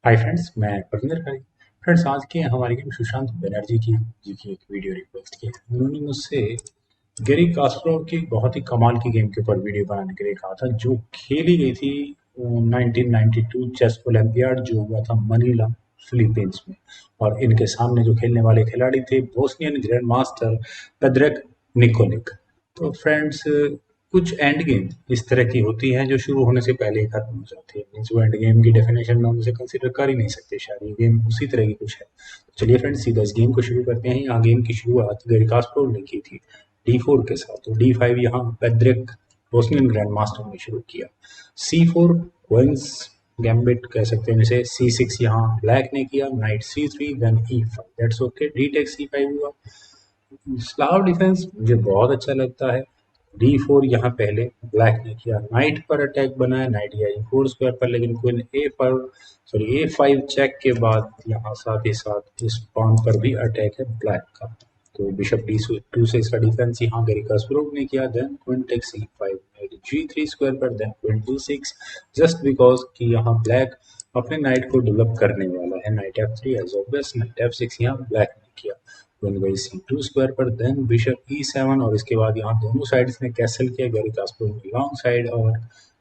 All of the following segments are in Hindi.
हाय फ्रेंड्स, मैं परविंदर खाई। फ्रेंड्स, आज के हमारी गेम सुशांत बनर्जी की एक वीडियो रिक्वेस्ट की है। उन्होंने मुझसे गैरी कास्परोव की बहुत ही कमाल की गेम के ऊपर वीडियो बनाने के लिए कहा था, जो खेली गई थी 1992 चेस ओलंपियाड, जो हुआ था मनीला, फिलीपींस में। और इनके सामने जो खेलने वाले खिलाड़ी थे बोस्नियन ग्रैंड मास्टर पेद्रेक निकोलिक। तो फ्रेंड्स, कुछ एंड गेम इस तरह की होती हैं जो शुरू होने से पहले ही खत्म हो जाती है। मीन्स वो एंड गेम की डेफिनेशन में हम उसे कंसिडर कर ही नहीं सकते। शायद ये गेम उसी तरह की कुछ है। तो चलिए फ्रेंड्स, सीधा इस गेम को शुरू करते हैं। यहाँ गेम की शुरुआत गैरी कास्परोव ने की थी D4 के साथ। तो D5 यहाँ पेद्रिक बोस्नियन ग्रैंड मास्टर ने शुरू किया। C4 क्वींस गैम्बिट कह सकते हैं इसे। C6 यहाँ ब्लैक ने किया। Knight C3 then E5, that's okay. D take C5 हुआ। स्लाव डिफेंस मुझे बहुत अच्छा लगता है। D4 यहाँ पहले ब्लैक ने किया, नाइट पर अटैक बनाया, नाइट या E4 स्क्वायर पर, लेकिन क्वीन A5 चेक के बाद यहाँ साथ ही साथ इस पॉन पर भी अटैक है ब्लैक का। तो बिशप D2 से इसका डिफेंस यहाँ गैरी कास्परोव ने किया। Then queen take C5, knight G3 square पर, then queen D6, just because कि यहाँ ब्लैक अपने नाइट को डेवलप करने वाला है। Night F3 as obvious, night F6 यहाँ ब्लैक ने किया। बन गई C2 स्क्वायर पर, देन बिशप E7, और इसके बाद यहाँ दोनों साइड्स ने कैसल किया। गैरी कास्परोव ने लॉन्ग साइड और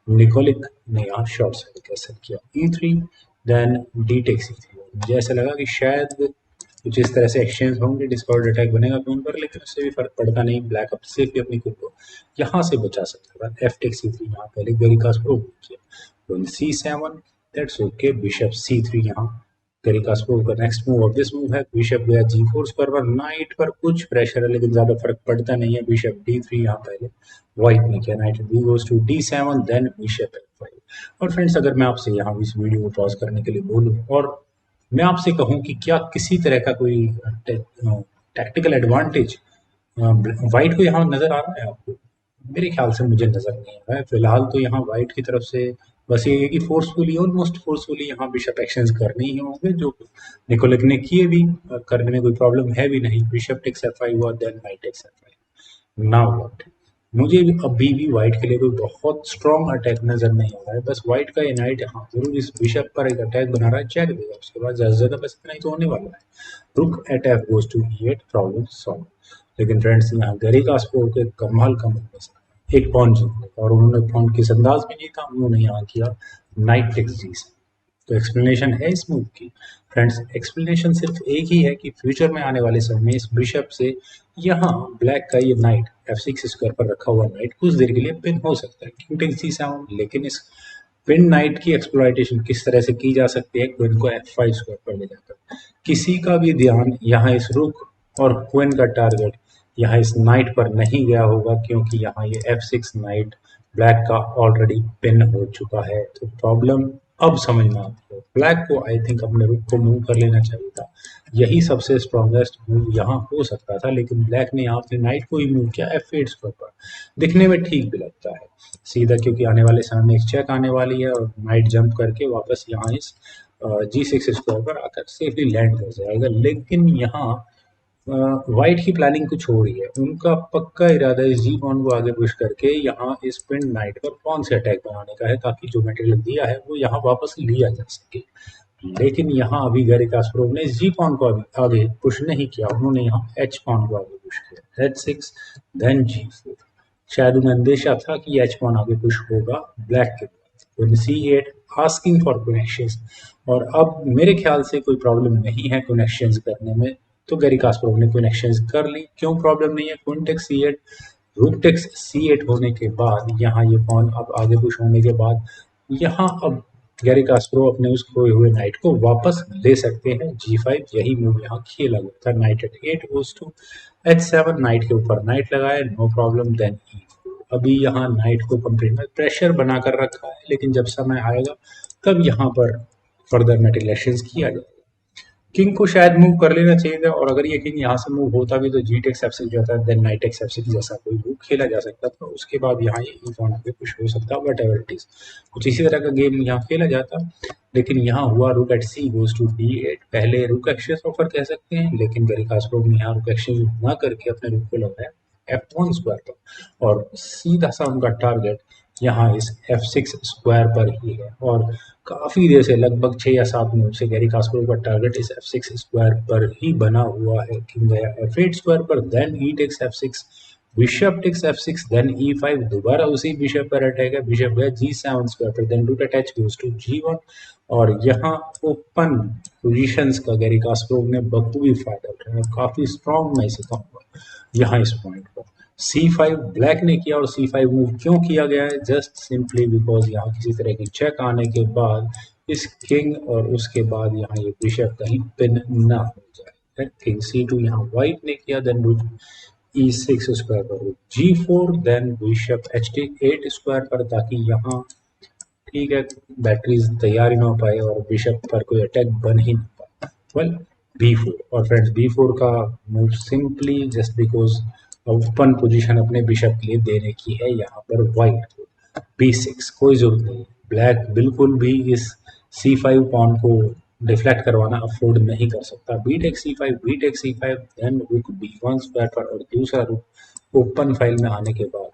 निकोलिक ने यहाँ शॉर्ट साइड कैसल किया। E3 then D take C3। मुझे ऐसा लगा कि शायद कुछ इस तरह से एक्सचेंज होंगे, डिस्कॉर्ड अटैक बनेगा क्वीन पर, लेकिन उससे भी फर्क पड़ता नहीं। ब्लैक अब सेफली अपनी क्वीन को यहाँ से बचा सकता था। F टेक C3 यहाँ पहले गैरी कास्परोव ने किया। C7, that's okay. Bishop C3 यहाँ गैरी कास्परोव का नेक्स्ट मूव ऑब्वियस मूव है। बिशप गया G4 स्क्वायर पर, नाइट पर कुछ प्रेशर है लेकिन ज्यादा फर्क पड़ता नहीं है। बिशप D3 यहाँ पहले व्हाइट ने किया। Knight B goes to D7, then bishop F5। और फ्रेंड्स, अगर मैं आपसे यहाँ इस वीडियो को पॉज करने के लिए बोलूँ और मैं आपसे कहूँ कि क्या किसी तरह का कोई टैक्टिकल एडवांटेज व्हाइट को यहाँ नजर आ रहा है आपको? मेरे ख्याल से मुझे नजर नहीं आ रहा है फिलहाल। तो यहाँ व्हाइट की तरफ से बस ये है कि फोर्सफुली, ऑलमोस्ट फोर्सफुली यहाँ बिशप एक्सचेंज करने ही होंगे, जो निकोलिक ने किए भी। करने में कोई प्रॉब्लम है भी नहीं। बिशप टेक्स F5 हुआ, then knight takes F5। Now what? मुझे अभी भी व्हाइट के लिए कोई बहुत स्ट्रॉन्ग अटैक नजर नहीं आ रहा है। बस व्हाइट का ये नाइट हाँ जरूर इस बिशप पर एक अटैक बना रहा है, चेक देगा उसके बाद ज्यादा से ज्यादा, बस इतना ही तो होने वाला है। Rook at F goes to E8, problem solve. लेकिन फ्रेंड्स, यहाँ गैरी कास्परोव के कमाल का मूव है एक पॉन जीतने का, और उन्होंने पॉन किस अंदाज में जीता, उन्होंने यहाँ किया नाइट टेक्स G7। तो एक्सप्लेनेशन है इस मूव की। फ्रेंड्स, एक्सप्लेनेशन सिर्फ एक ही है कि फ्यूचर में आने वाले समय में इस बिशप से यहाँ ब्लैक का ये नाइट F6 स्क्वायर पर रखा हुआ नाइट कुछ देर के लिए पिन हो सकता है, किंग टेक्स G7। लेकिन इस पिन नाइट की एक्सप्लॉइटेशन किस तरह से की जा सकती है? क्वीन को F5 स्क्वायर पर ले जाकर। किसी का भी ध्यान यहाँ इस रुक और क्वीन का टारगेट यहाँ इस नाइट पर नहीं गया होगा, क्योंकि यहाँ ये F6 नाइट ब्लैक का ऑलरेडी पिन हो चुका है। तो प्रॉब्लम अब समझ में आती है। ब्लैक को आई थिंक अपने रुक को मूव कर लेना चाहिए था। यही सबसे स्ट्रॉन्गेस्ट मूव यहाँ हो सकता था, लेकिन ब्लैक ने यहाँ अपने नाइट को ही मूव किया F8 स्क्वायर पर। दिखने में ठीक भी लगता है सीधा, क्योंकि आने वाले समय में एक चेक आने वाली है और नाइट जंप करके वापस यहाँ इस G6 स्क्वायर पर आकर सेफली लैंड कर जाएगा। लेकिन यहाँ व्हाइट की प्लानिंग कुछ हो रही है। उनका पक्का इरादा इस जी पॉन को आगे पुश करके यहाँ इस पिन नाइट पर पॉन से अटैक बनाने का है, ताकि जो मटेरियल दिया है वो यहाँ वापस लिया जा सके। लेकिन यहाँ अभी गैरी कास्परोव ने जी पॉन को अभी आगे पुश नहीं किया, उन्होंने यहाँ एच पॉन को आगे पुश किया। H6 then G4। शायद उन्हें अंदेशा था कि एच पॉन आगे पुश होगा ब्लैक के बाद। C8 आस्किंग फॉर कनेक्शंस, और अब मेरे ख्याल से कोई प्रॉब्लम नहीं है कनेक्शंस करने में। तो गैरी कास्परोव ने क्वीन एक्सचेंज कर ली। क्यों प्रॉब्लम नहीं है? क्वीन टेक्स C8, रूक टेक्स C8 होने के बाद यहाँ ये पॉन अब आगे पुश होने के बाद यहाँ अब गैरी कास्परोव अपने उस खोए हुए नाइट को वापस ले सकते हैं। G5, यही मूव यहाँ खेला गया था। Knight at 8 goes to H7, knight के ऊपर नाइट लगाया, नो प्रॉब्लम। Then E4। अभी यहाँ नाइट को कंप्लीट प्रेशर बनाकर रखा है, लेकिन जब समय आएगा तब यहाँ पर फर्दर मेटेरियल एक्सचेंज किया जाएगा। किंग को शायद मूव कर लेना चाहिए था, और अगर ये किंग यहाँ से मूव होता भी तो जी टेक्स F6 जाता, देन नाइट टेक्स F6 जैसा कोई मूव खेला जा सकता था। उसके बाद यहाँ ये ई पॉन आगे पुश हो सकता, वट एवर इट इज। कुछ इसी तरह का गेम यहाँ खेला जाता, लेकिन यहाँ हुआ रुक eight C goes to D8। पहले रुक एक्सचेंज ऑफर कह सकते हैं, लेकिन गैरी कास्परोव ने यहाँ रुक एक्सचेंज ना करके अपने रुक को लगाया F1 स्क्वायर पर, और सीधा सा उनका टारगेट यहाँ इस F6 स्क्वायर पर ही है और काफी देर से लगभग 6 या 7 मिनट से गैरी कास्परोव का टारगेट इस F6 स्क्वायर पर ही बना हुआ है। किंग गया F8 स्क्वायर पर, then E takes F6, bishop takes F6, then E5, दोबारा उसी बिशप पर अटैक है, बिशप गया G7 स्क्वायर पर, then rook attach goes to G1 और यहाँ ओपन पोजीशंस का गैरी कास्परोव ने बखूबी फायदा उठाया, काफी स्ट्रॉन्ग मैं इसे कहूंगा यहाँ इस पॉइंट पर। C5 ब्लैक ने किया और C5 मूव क्यों किया गया है? जस्ट सिंपली बिकॉज यहाँ किसी तरह की चेक आने के बाद इस किंग और उसके बाद यहाँ ये बिशप कहीं पिन ना हो जाए। किंग C2 यहाँ व्हाइट ने किया, देन रूट E6 स्क्वायर पर, G4, then bishop HT8 square पर, ताकि यहाँ ठीक है बैटरीज तैयार ही ना हो पाए और बिशप पर कोई अटैक बन ही नहीं पाए। वेल B4 और फ्रेंड्स B4 का move simply just because open position अपने बिशप के लिए देने की है यहाँ पर व्हाइट को। B6 कोई जरूरत नहीं, ब्लैक बिल्कुल भी इस C5 पॉन को डिफ्लेक्ट करवाना अफोर्ड नहीं कर सकता। बी टेक C5, देन रुक B1 स्क्वायर पर और दूसरा रुक ओपन फाइल में आने के बाद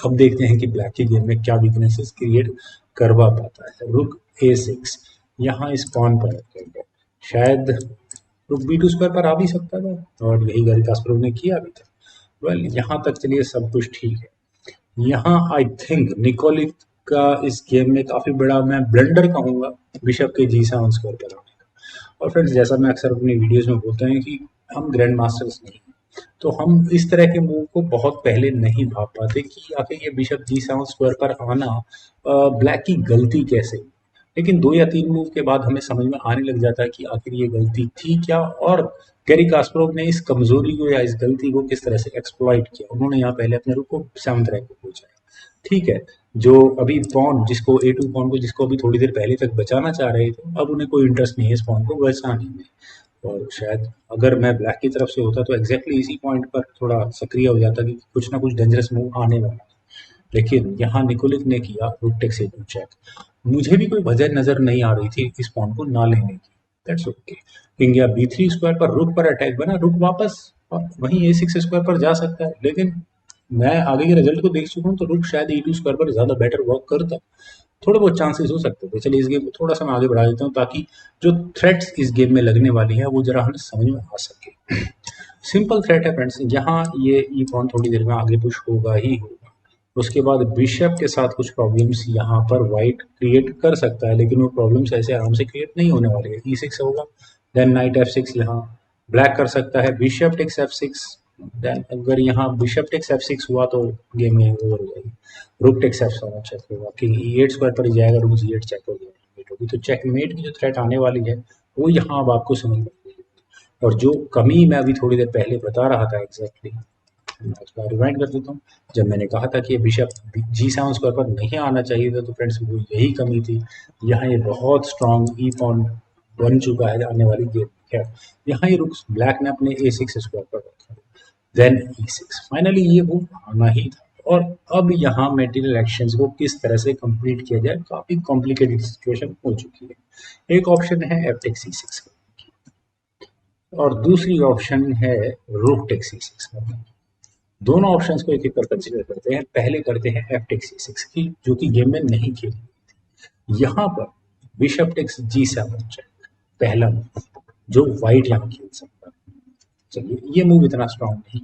अब देखते हैं कि ब्लैक की गेम में क्या वीकनेसेस क्रिएट करवा पाता है। रुक A6 यहाँ इस पॉन पर अटैक है, शायद रुक B2 स्क्वायर पर आ भी सकता था और यही गैरी कास्परोव ने किया भी था। वेल यहाँ तक चलिए सब कुछ ठीक है। यहाँ आई थिंक निकोलिक का इस गेम में काफी बड़ा मैं ब्लंडर कहूंगा बिशप के G7 स्क्वायर पर आने का। और फ्रेंड्स जैसा मैं अक्सर अपनी वीडियोस में बोलता हूँ कि हम ग्रैंड मास्टर्स नहीं, तो हम इस तरह के मूव को बहुत पहले नहीं भाप पाते कि आखिर ये बिशप G7 स्क्वायर पर आना ब्लैक की गलती कैसे। लेकिन 2 या 3 मूव के बाद हमें समझ में आने लग जाता है कि आखिर ये गलती थी क्या और गैरी कास्परोव ने इस कमजोरी को या इस गलती को किस तरह से एक्सप्लॉइट किया। उन्होंने यहाँ पहले अपने रुक को 7th रैंक पे पहुंचाया, ठीक है। जो अभी पॉन जिसको A2 पॉन को जिसको अभी थोड़ी देर पहले तक बचाना चाह रहे थे, अब उन्हें कोई इंटरेस्ट नहीं है इस पॉन को बचाने में। और शायद अगर मैं ब्लैक की तरफ से होता तो एग्जैक्टली इसी पॉइंट पर थोड़ा सक्रिय हो जाता कि कुछ ना कुछ डेंजरस मूव आने वाला है। लेकिन यहाँ निकोलिक ने किया रुक टेक्स A2 चेक। मुझे भी कोई वजह नजर नहीं आ रही थी इस पॉन को ना लेने की, दैट्स ओके। किंग या B3 स्क्वायर पर रुक पर अटैक बना, रुक वापस और वहीं A6 स्क्वायर पर जा सकता है, लेकिन मैं आगे के रिजल्ट को देख चुका हूँ तो रुक शायद E2 स्क्वायर पर ज्यादा बेटर वर्क करता, थोड़े बहुत चांसेस हो सकते थे। चलिए इस गेम को थोड़ा सा मैं आगे बढ़ा देता हूँ ताकि जो थ्रेट्स इस गेम में लगने वाली है वो जरा हमें समझ में आ सके। सिंपल थ्रेट है फ्रेंड्स, यहाँ ये ई पॉन थोड़ी देर में आगे पुश होगा ही होगा। उसके बाद बिशप के साथ कुछ प्रॉब्लम्स यहाँ पर वाइट क्रिएट कर सकता है, लेकिन वो प्रॉब्लम्स ऐसे आराम से क्रिएट नहीं होने वाले हैं। E6 होगा, देन नाइट F6 यहाँ ब्लैक कर सकता है, बिशप टेक्स F6, देन अगर यहाँ बिशप टेक्स F6 हुआ तो गेम में ओवर हो जाएगी। रुक टेक्स F7 चेक होगा, किंग E8 स्क्वायर पर जाएगा, रुक G8 चेक हो जाएगा, तो चेकमेट की जो थ्रेट आने वाली है वो यहाँ अब आपको समझ में आएगी। और जो कमी मैं अभी थोड़ी देर पहले बता रहा था एग्जैक्टली, मैं उसका रिवाइंड कर देता हूँ। जब मैंने कहा था कि ये बिशप G7 स्क्वायर पर नहीं आना चाहिए था तो फ्रेंड्स वो यही कमी थी। यहाँ ये बहुत स्ट्रॉन्ग ई पॉन बन चुका है आने वाली गेम में। खैर यहाँ ये रुक ब्लैक ने अपने A6 स्क्वायर पर रखा, देन E6, फाइनली ये मूव आना ही था। और अब यहाँ मेटीरियल एक्शंस को किस तरह से कंप्लीट किया जाए, काफी कॉम्प्लिकेटेड सिचुएशन हो चुकी है। एक ऑप्शन है F टेक C6 और दूसरी ऑप्शन है रूक टेक C6। दोनों ऑप्शंस को एक एक कर कंसिडर करते हैं। पहले करते हैं F टेक C6 की, जो कि गेम में नहीं खेली। यहाँ पर बिशप टेक्स G7 चेक, पहला मूव जो व्हाइट यहाँ खेल सकता है। चलिए ये मूव इतना स्ट्रांग नहीं।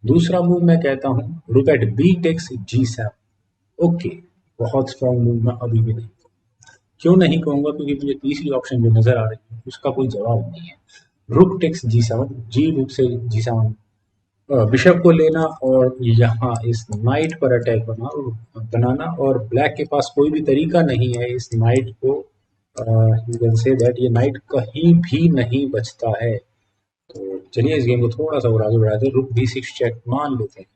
दूसरा मूव मैं कहता हूँ rook at B takes G7, okay बहुत स्ट्रांग मूव मैं अभी भी नहीं, क्यों नहीं कहूंगा क्योंकि मुझे तीसरी ऑप्शन जो नजर आ रही है उसका कोई जवाब नहीं है। रुक टेक्स G7, जी रुक से G7 बिशप को लेना और यहाँ इस नाइट पर अटैक बनाना और ब्लैक के पास कोई भी तरीका नहीं है इस नाइट को, यू कैन से दैट ये नाइट कहीं भी नहीं बचता है। तो चलिए इस गेम को थोड़ा सा और आगे बढ़ाते हैं। रुक B6 चेक मान लेते हैं,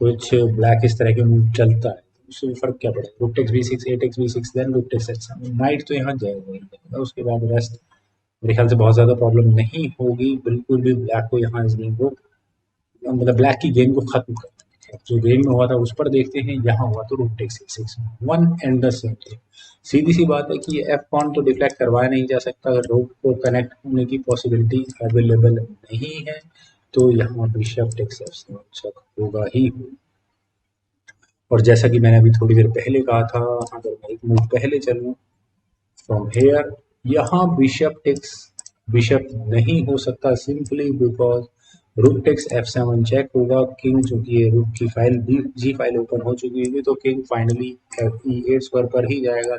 कुछ ब्लैक इस तरह के मूव चलता है उससे फर्क क्या पड़ेगा। Rook takes B6, A takes B6, then rook takes H7, knight तो यहाँ जाएगा ही जाएगा। उसके बाद रेस्ट मेरे ख्याल से बहुत ज्यादा प्रॉब्लम नहीं होगी बिल्कुल भी ब्लैक को यहाँ इस गेम को, मतलब ब्लैक की गेम को खत्म कर। जो गेम में हुआ था उस पर देखते हैं, यहाँ हुआ तो rook takes C6, one and the same thing. सीधी सी बात है कि एफ पॉन तो डिफ्लेक्ट करवाया नहीं जा सकता, अगर रूक को कनेक्ट होने की पॉसिबिलिटी अवेलेबल नहीं है तो यहाँ बिशप टेक्स F7 चेक होगा ही। और जैसा कि मैंने अभी थोड़ी देर पहले कहा था, अगर मैं एक मूव पहले चलूँ फ्रॉम हेयर, यहाँ बिशप नहीं हो सकता simply because rook takes F7 check होगा, किंग चूंकि ये रुक की फाइल जी फाइल ओपन हो चुकी होगी तो किंग फाइनली E8 स्क्वायर पर ही जाएगा।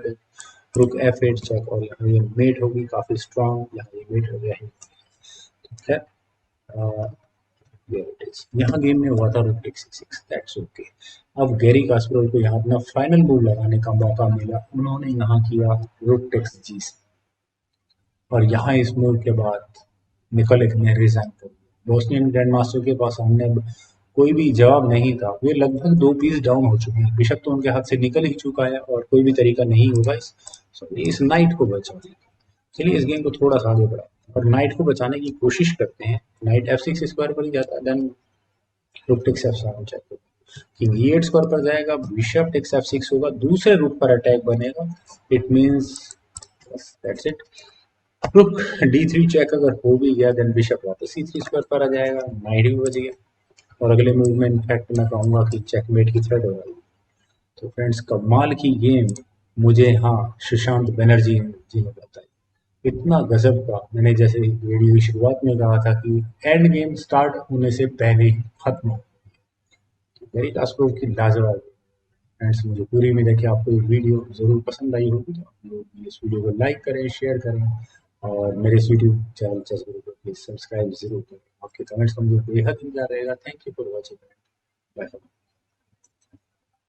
रुक F8 चेक, और यहाँ ये मेट होगी काफी स्ट्रांग, यहाँ ये मेट हो गया है। ठीक है, यहाँ गेम में हुआ था rook takes C6, that's okay. अब गैरी कास्परोव को यहाँ अपना फाइनल मूव लगाने का मौका मिला, उन्होंने यहाँ किया रुक टेक्स G7, और यहाँ इस मूव के बाद निकोलिक ने रिजाइन कर दिया। बोस्नियन ग्रैंड मास्टर के पास हमने कोई भी जवाब नहीं था, वे लगभग 2 पीस डाउन हो चुके हैं, बिशप तो उनके हाथ से निकल ही चुका है और कोई भी तरीका नहीं होगा इस नाइट को बचाने का। चलिए इस गेम को थोड़ा सा आगे बढ़ा और नाइट को बचाने की कोशिश करते हैं। नाइट F6 स्क्वायर पर ही जाता है, then rook takes F7 check, king E8 square पर जाएगा, बिशप टेक्स F6 होगा, दूसरे रुक पर अटैक बनेगा, इट मींस दैट्स इट। रुक D3 चेक अगर हो भी गया देन बिशप वापस C3 स्क्वायर पर आ जाएगा, नाइट भी बच गया, और अगले मूव में इनफैक्ट मैं कहूंगा कि चेकमेट की थ्रेड हो रही है। तो फ्रेंड्स कमाल की गेम मुझे, हाँ, सुशांत बनर्जी जी ने बताई, इतना गजब का। मैंने जैसे वीडियो की शुरुआत में कहा था कि एंड गेम स्टार्ट होने से पहले ही खत्म हो, तो मेरी कास्प्रोव की लाजवाब। फ्रेंड्स मुझे पूरी उम्मीद है कि आपको ये वीडियो ज़रूर पसंद आई होगी, तो आप लोग इस वीडियो को लाइक करें, शेयर करें, और मेरे इस यूट्यूब चैनल चेस गुरु को प्लीज़ सब्सक्राइब जरूर करें। आपके कमेंट्स का मुझे बेहद इंतजार रहेगा। Thank you for watching. Bye.